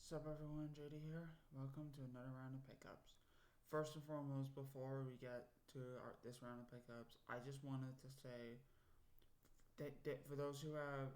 Sup Everyone, JD here. Welcome to another round of pickups. First and foremost, before we get to this round of pickups, I just wanted to say that for those who have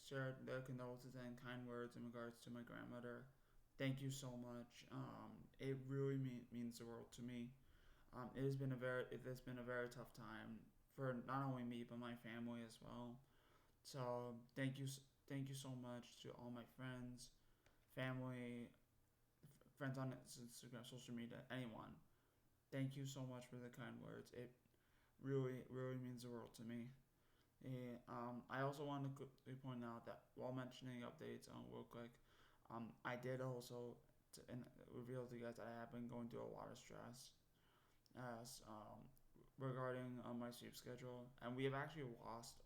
shared their condolences and kind words in regards to my grandmother, thank you so much. It really means the world to me. It has been a very tough time for not only me but my family as well. So thank you so much to all my friends, family, friends on Instagram, social media, anyone. Thank you so much for the kind words. It really means the world to me. I also want to quickly point out that while mentioning updates on real quick, I did also reveal to you guys that I have been going through a lot of stress as regarding my sleep schedule, and we have actually lost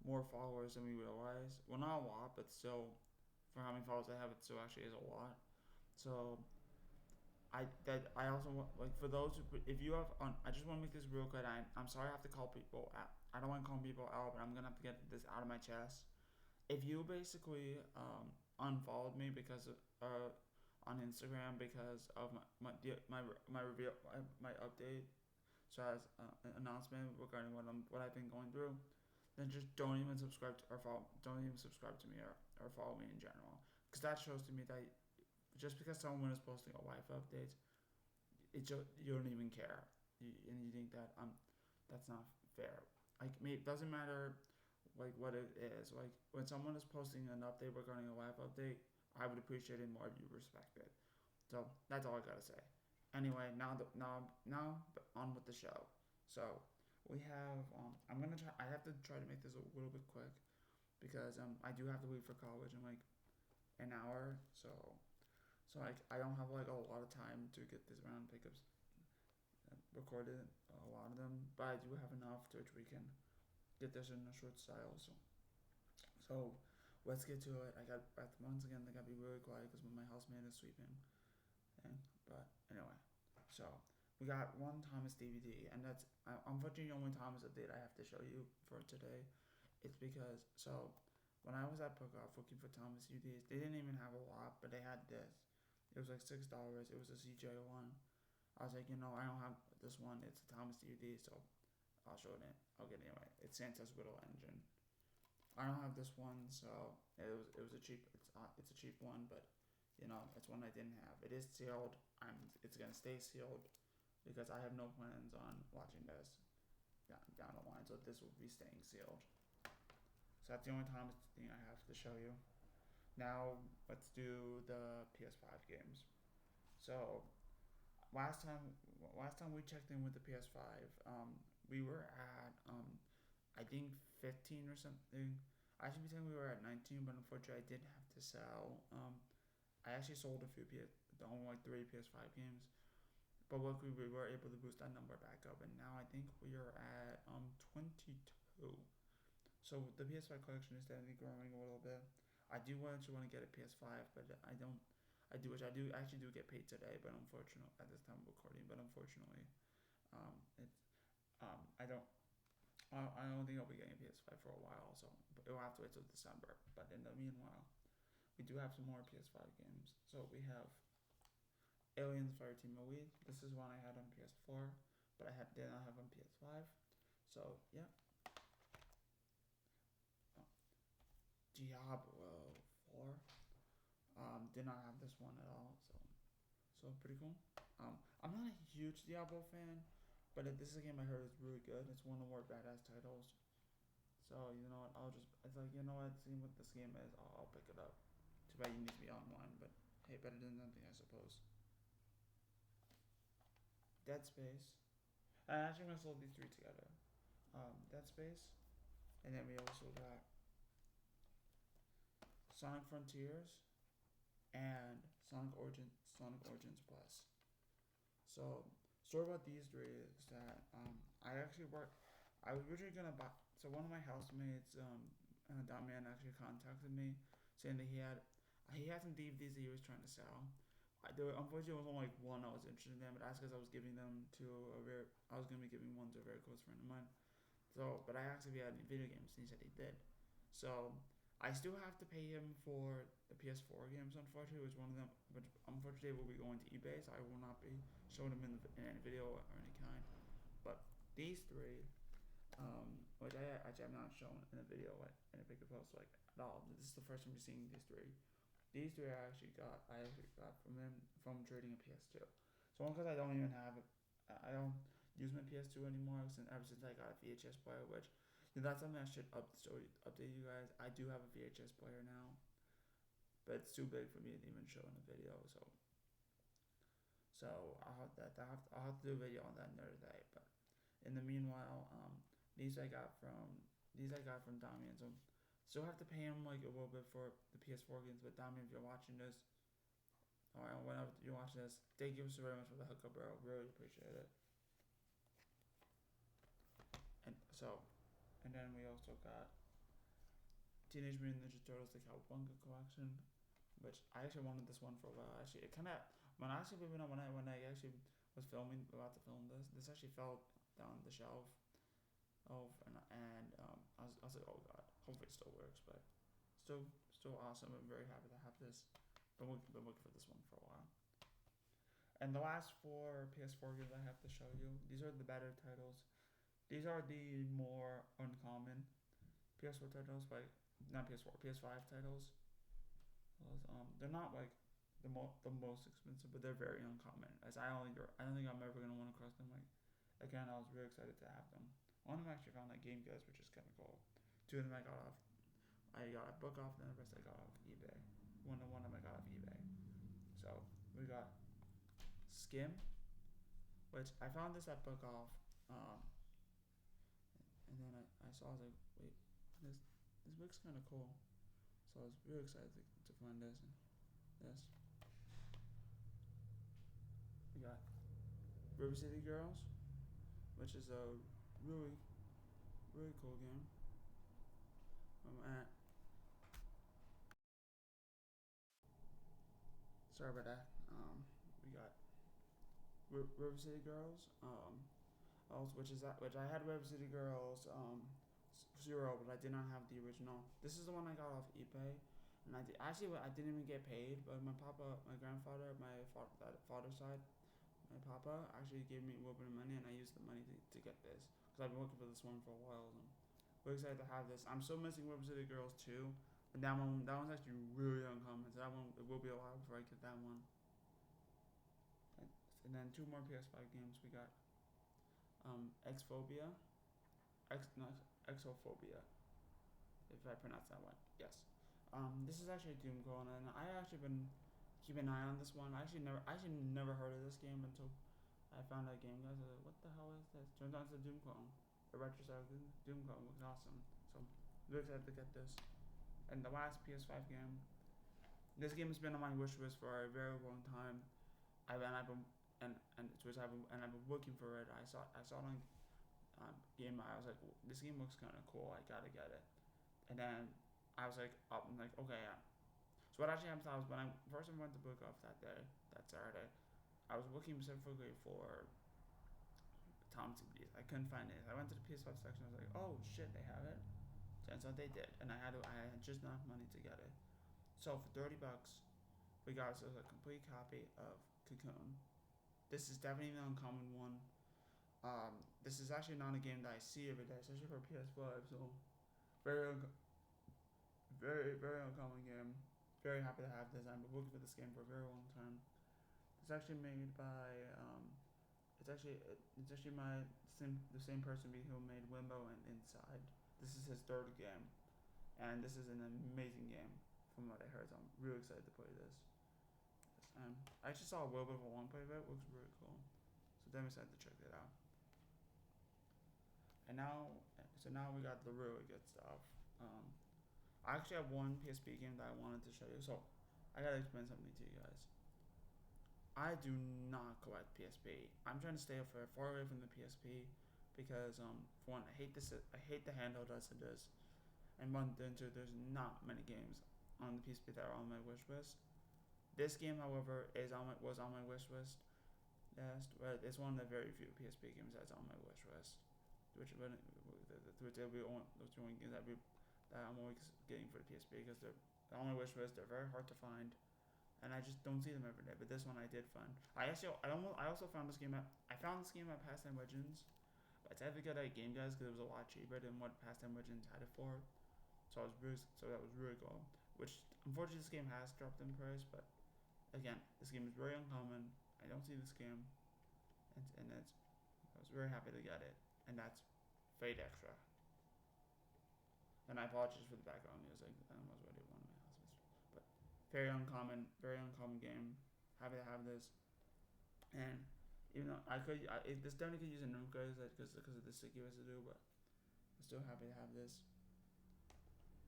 more followers than we realized. Well, not a lot, but still, for how many followers I have, it still actually is a lot. So I also want, like, for those who, if you have I just want to make this real quick. I'm sorry I have to call people out. I don't want to call people out, but I'm gonna have to get this out of my chest. If you basically unfollowed me because of, on Instagram because of my reveal my update, so as an announcement regarding what I've been going through, then just don't even subscribe to, or follow. Don't even subscribe to me or follow me in general, because that shows to me that just because someone is posting a life update, you don't even care, and you think that that's not fair. Like, me, it doesn't matter like what it is. Like, when someone is posting an update regarding a life update, I would appreciate it more if you respect it. So that's all I gotta say. Anyway, now on with the show. So we have I'm gonna try. I have to try to make this a little bit quick because I do have to leave for college in like an hour. So I don't have like a lot of time to get these round pickups recorded, a lot of them, but I do have enough to which we can get this in a short style. So let's get to it. Once again I gotta be really quiet because my housemate is sleeping. And but anyway, so we got one Thomas DVD, and that's unfortunately the only Thomas update I have to show you for today. It's because when I was at Book Off looking for Thomas DVDs, they didn't even have a lot, but they had this. It was like $6. It was a CJ one. I was like, I don't have this one. It's a Thomas DVD, so I'll show it. I'll get it anyway. It's Santa's Widow Engine. I don't have this one, so it was a cheap. It's a cheap one, but it's one I didn't have. It is sealed. It's gonna stay sealed because I have no plans on watching this down the line. So this will be staying sealed. So that's the only Thomas thing I have to show you. Now let's do the PS5 games. So last time last time we checked in with the PS5, we were at I think 15 or something. I should be saying we were at 19, but unfortunately I did have to sell. I actually sold a few only like 3 PS5 games, but luckily we were able to boost that number back up, and now I think we are at 22. So the PS5 collection is definitely growing a little bit. I do actually want to get a PS5, but I don't. Which I do actually do get paid today, but unfortunately at this time of recording. But unfortunately, it's I don't. I don't think I'll be getting a PS5 for a while, so it'll have to wait till December. But in the meanwhile, we do have some more PS5 games. So we have Aliens Fireteam Elite. This is one I had on PS4, but did not have on PS5. So yeah, Diablo 4. Did not have this one at all. So pretty cool. I'm not a huge Diablo fan, but this is a game I heard is really good. It's one of the more badass titles. So you know what? It's like, seeing what this game is, I'll pick it up. Too bad you need to be online, but hey, better than nothing, I suppose. Dead Space. I actually gonna slow these three together. Dead Space, and then we also got Sonic Frontiers and Sonic Origins Plus. So, story about these three is that I actually work. I was originally gonna buy. So one of my housemates, Damian, actually contacted me saying that he had some DVDs that he was trying to sell. Unfortunately, there was only like one I was interested in, but that's because I was giving them to I was gonna be giving one to a very close friend of mine. So, but I asked if he had any video games, and he said he did. So I still have to pay him for the PS4 games, unfortunately, which one of them, which unfortunately will be going to eBay, so I will not be showing them in any video or any kind. But these three, which I actually am not shown in a video like in a bigger post like at all. This is the first time you're seeing these three. These three I actually got from him from trading a PS2. So one because I don't even have it, I don't use my PS2 anymore ever since I got a VHS player, which that's something I should update you guys. I do have a VHS player now, but it's too big for me to even show in a video. So I'll have to do a video on that another day. But in the meanwhile, these I got from Damian. So still have to pay him like a little bit for the PS4 games. But Damian, if you're watching this, or whenever you're watching this, thank you so very much for the hookup, bro. Really appreciate it. And so, and then we also got Teenage Mutant Ninja Turtles: The Cowabunga Collection, which I actually wanted this one for a while. Actually, it kind of when I actually when I actually was about to film this actually fell down the shelf. Oh, I was like, oh god, hopefully it still works, but still awesome. I'm very happy to have this. Been looking for this one for a while. And the last four PS4 games I have to show you. These are the better titles. These are the more uncommon PS4 titles, like not PS4, PS5 titles. They're not like the most expensive, but they're very uncommon. As I don't think I'm ever gonna run across them. Like again, I was really excited to have them. One of them I actually found at Game Goods, which is kind of cool. Two of them I got a book off, and the rest I got off eBay. One of them I got off eBay. So we got Skim, which I found this at book off, and then I saw, I was like, wait, this book's kind of cool. So I was really excited to find this. And this. We got River City Girls, which is a really cool game. Sorry about that. We got River City Girls. Which I had River City Girls 0, but I did not have the original. This is the one I got off eBay, and I didn't even get paid. But my grandfather, my father's side, my papa actually gave me a little bit of money, and I used the money to get this because I've been looking for this one for a while. And we're excited to have this. I'm still missing River City Girls 2, but that one's actually really uncommon. So that one it will be a while before I get that one. And then two more PS5 games. We got Exphobia, Exophobia, if I pronounce that one. Yes. This is actually Doom Clone, and I actually been keeping an eye on this one. I actually never heard of this game until I found that game. Guys, I was like, what the hell is this? Turns out it's a Doom Clone. The retro style Doom Clone looks awesome. So I'm really excited to get this. And the last PS5 game. This game has been on my wish list for a very long time. I've been looking for it. I saw it on game. I was like, this game looks kind of cool. I gotta get it. And then I was like, okay. Yeah. So what actually happened was when I first went to book off that Saturday, I was looking specifically for Tom Clancy's. I couldn't find it. I went to the PS5 section. I was like, oh shit, they have it. And so they did, and I had just enough money to get it. So for $30, we got us a complete copy of Cocoon. This is definitely an uncommon one. This is actually not a game that I see every day, especially for PS5. So very uncommon game. Very happy to have this. I've been looking for this game for a very long time. It's actually made by it's actually the same person who made Limbo and Inside. This is his third game, and this is an amazing game from what I heard. So I'm really excited to play this. I actually saw a little bit of a long play of it. It looks really cool. So then we decided to check it out. And now we got the really good stuff. I actually have one PSP game that I wanted to show you. So I gotta explain something to you guys. I do not collect PSP. I'm trying to stay far away from the PSP because for one, I hate the handheld as it is, and then two, there's not many games on the PSP that are on my wish list. This game, however, was on my wish list. Yes, but it's one of the very few PSP games that's on my wish list, which will be the only games that I'm always getting for the PSP because they're the only wish list. They're very hard to find, and I just don't see them every day. But this one I did find. I also found this game at Pastime Legends. But I had to get at Game Guys because it was a lot cheaper than what Pastime Legends had it for. So that was really cool. Which unfortunately this game has dropped in price, but again, this game is very uncommon. I don't see this game, and it's I was very happy to get it, and that's Fate Extra. And I apologize for the background music. I was already one of my houses, but very uncommon game. Happy to have this, and even though this definitely could use a nuke because of the sticky residue, but I'm still happy to have this.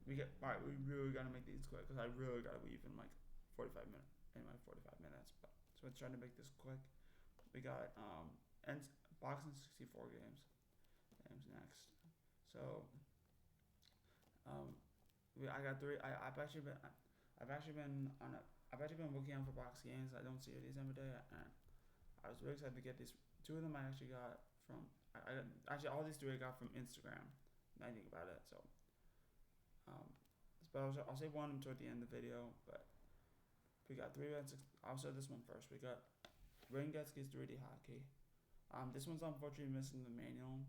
We really gotta make these quick because I really gotta leave in like 45 minutes. In my 45 minutes, but so let's try to make this quick. We got boxing 64 games next. So I got three. I've actually been looking out for box games. I don't see these every day, and I was really excited to get these. Two of them I actually got from. Actually all these three I got from Instagram. Now I think about it, so. But I'll say one toward the end of the video. But we got I'll show this one first. We got Rain Getsu's 3D Hockey. This one's unfortunately missing the manual.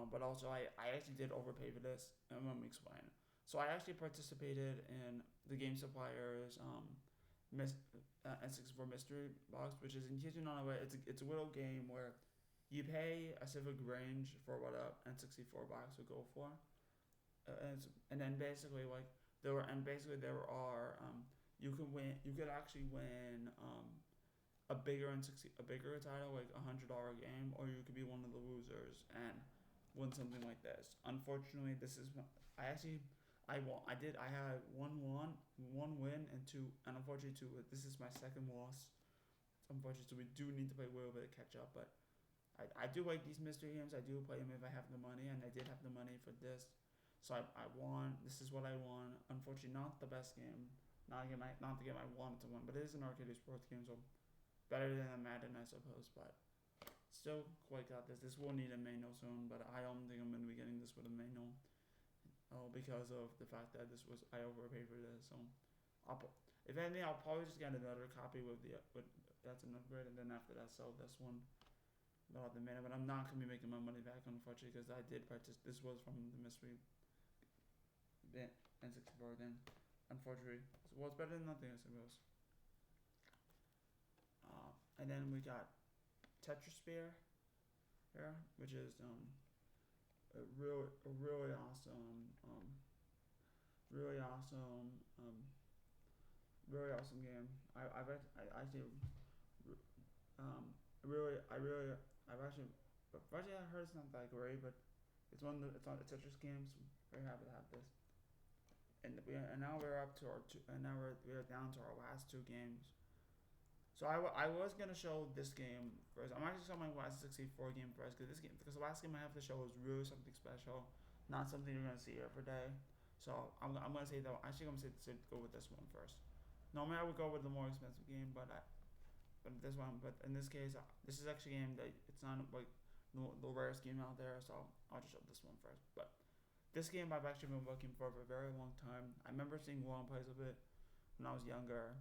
But also I actually did overpay for this, and let me explain. So I actually participated in the Game Supplier's N64 Mystery Box, which is, in case you're not aware, it's a little game where you pay a civic range for what a N64 box would go for, and then basically there are you could actually win a bigger title, like $100 game, or you could be one of the losers and win something like this. Unfortunately, I had one win and unfortunately two. This is my second loss. Unfortunately, so we do need to play a little bit of catch up, but I do like these mystery games. I do play them if I have the money, and I did have the money for this, so I won. This is what I won. Unfortunately, not the best game. Not the game I wanted to win, but it is an arcade sports game, so better than a Madden, I suppose. But still, quite got this. This will need a manual soon, but I don't think I'm going to be getting this with a manual. Because of the fact that I overpaid for this. So, if anything, I'll probably just get another copy with that's an upgrade, and then after that, sell this one. But I'm not gonna be making my money back, unfortunately, because I did purchase. This was from the mystery N64 again. Unfortunately, well, it's better than nothing, I suppose. And then we got Tetrasphere here, which is a really awesome game. I've actually heard it's not that great, but it's on the Tetris games. Very happy to have this. And now we're up to we're down to our last two games. So I was gonna show this game first. I'm actually showing my last 64 game first because the last game I have to show is really something special, not something you're gonna see every day. So I'm gonna say though, actually I'm gonna say go with this one first. Normally I would go with the more expensive game, but in this case, this is actually a game that it's not like the rarest game out there. So I'll just show this one first. But this game I've actually been looking for a very long time. I remember seeing long plays of it when I was younger.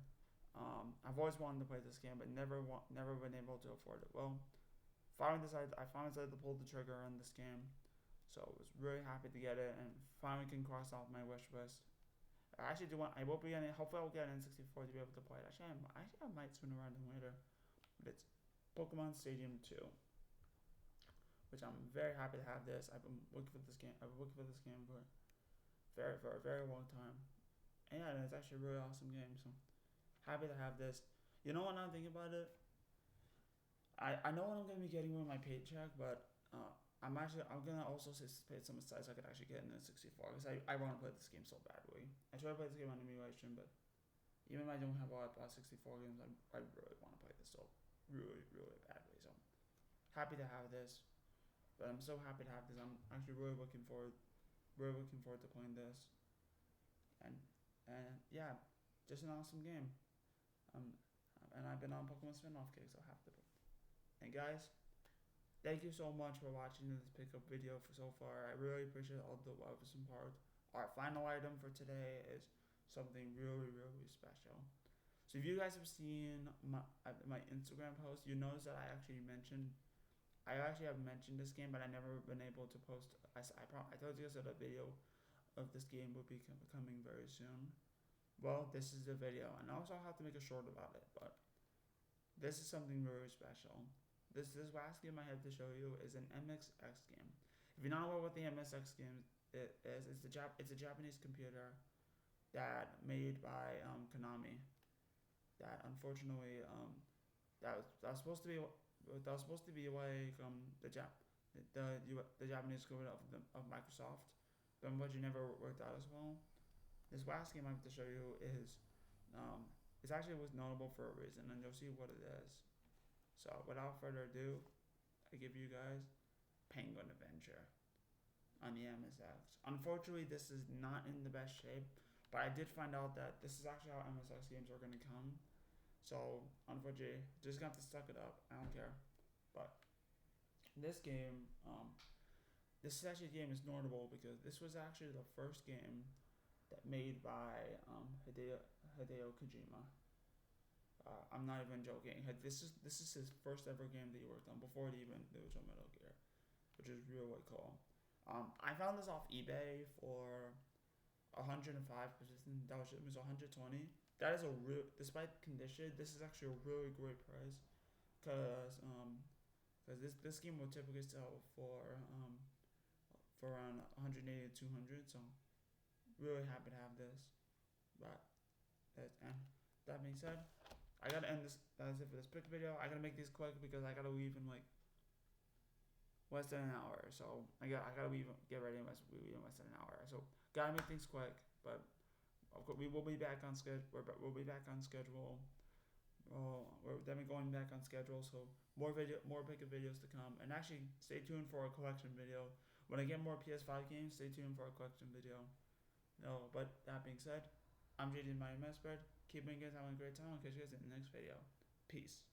I've always wanted to play this game, but never been able to afford it. Well, I finally decided to pull the trigger on this game, so I was really happy to get it, and finally can cross off my wish list. I actually do want. I will be getting. Hopefully, I'll get an N64 to be able to play it. Actually, I might sooner rather than later. But it's Pokemon Stadium 2, which I'm very happy to have this. I've been looking for this game. I've been looking for this game for a very long time, and yeah, it's actually a really awesome game. So. Happy to have this. You know what? Now I'm thinking about it. I know what I'm gonna be getting with my paycheck, but I'm gonna also pay some aside so I could actually get in a 64 because I want to play this game so badly. I try to play this game on emulation, but even if I don't have a lot of 64 games, I really want to play this so really badly. So happy to have this, but I'm so happy to have this. I'm actually really looking forward to playing this, and yeah, just an awesome game. And I've been on Pokemon spin-off kicks, so I have to. And guys, thank you so much for watching this pickup video so far. I really appreciate all the love and support our final item for today is something really, really special. So if you guys have seen my Instagram post, you notice that I actually have mentioned this game, but I never been able to post. I told you guys that a video of this game will be coming very soon. Well, this is the video, and also I'll have to make a short about it, but this is something very special. This last game I have to show you is an MSX game. If you're not aware what the MSX game is, it's a Japanese computer that made by Konami. That unfortunately that was supposed to be like the Japanese equivalent of Microsoft, but unfortunately never worked out as well. This last game I have to show you is it actually was notable for a reason, and you'll see what it is. So without further ado, I give you guys Penguin Adventure on the MSX. Unfortunately, this is not in the best shape, but I did find out that this is actually how MSX games are going to come. So unfortunately, just got to suck it up. I don't care. But this game, this game is notable because this was actually the first game that made by Hideo Kojima. I'm not even joking. This is his first ever game that he worked on before he even the original Metal Gear, which is really cool. I found this off eBay for 105. It was 120. That is a real, despite condition, this is actually a really great price, cause this game will typically sell for around 180 to 200. So really happy to have this. But and that being said, I gotta end this. That's it for this quick video. I gotta make these quick because I gotta leave in like less than an hour. So I gotta leave, get ready in less than an hour. So gotta make things quick. But of course, we will be back on schedule. We'll be back on schedule. We're definitely going back on schedule. So more bigger videos to come. And actually, stay tuned for a collection video. When I get more PS5 games, stay tuned for a collection video. No, but that being said, I'm JD My Mess Bread. Keep making guys having a great time. I'll catch you guys in the next video. Peace.